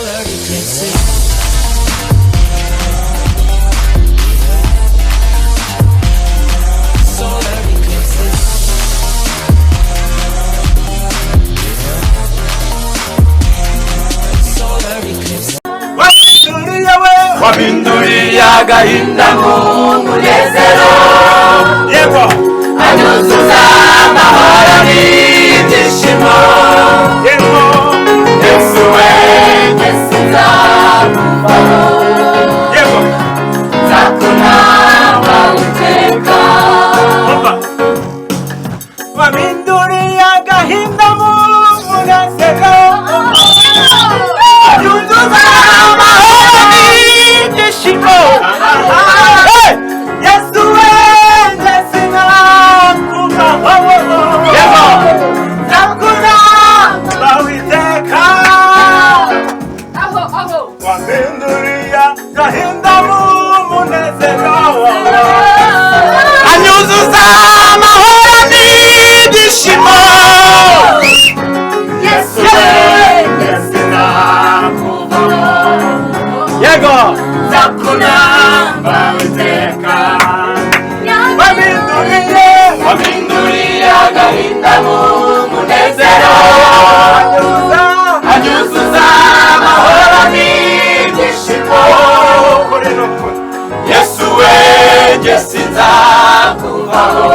solar eclipse. Solar eclipse. Solar eclipse. Wabinduria gahinda munezero. Yego. Anyuzuza amahoro n'ibyishimo. Yego. Yesu we, Yesu nzakubaho. Yego. Nzakunama iteka. Wabinduria gahinda munezero. Anyuzuza amahoro n'ibyishimo. Yesu we, Yesu nzakubaho. Yego. Nzakunama iteka. Wabinduria gahinda munezero. Anyuzuza amahoro n'ibyishimo. Yesu we, Yesu nzakubaho.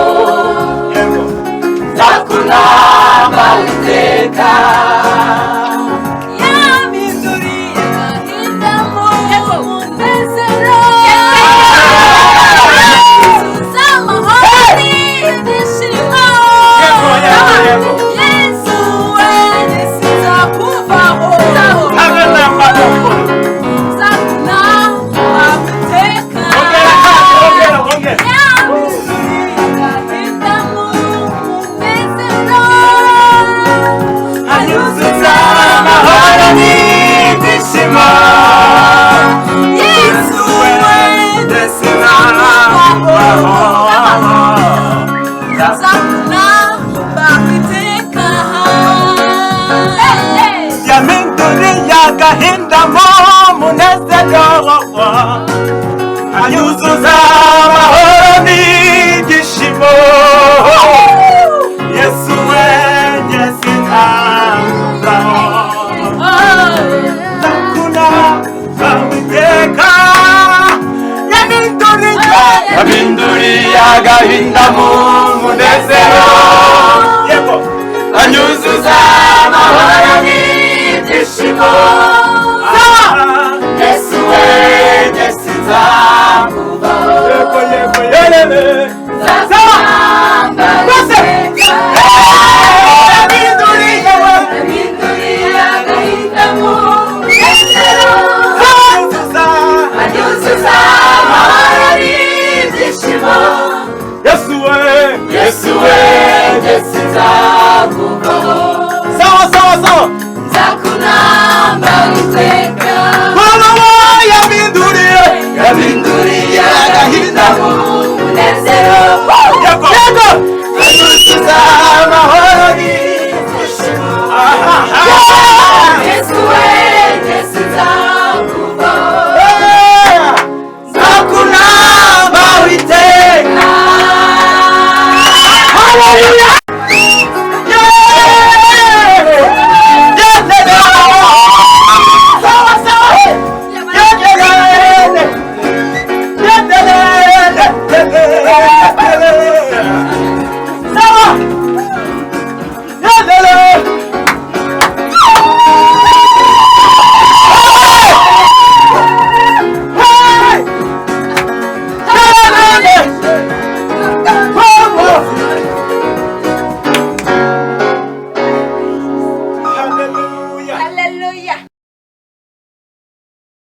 Yego. Nzakunama iteka. Wabinduria gahinda munezero. Anyuzuza amahoro n'ibyishimo. Yesu we, Yesu nzakubaho. Nzakunama iteka. Gahinda munezero. Anyuzuza amahoro n'ibyishimo. Yesu we, Yesu nzakubaho. Nzakunama iteka. Wabinduria gahinda munezero. Yego. Anyuzuza amahoro n'ibyishimo. Yesu we, Yesu nzakubaho. Yego. Nzakunama iteka.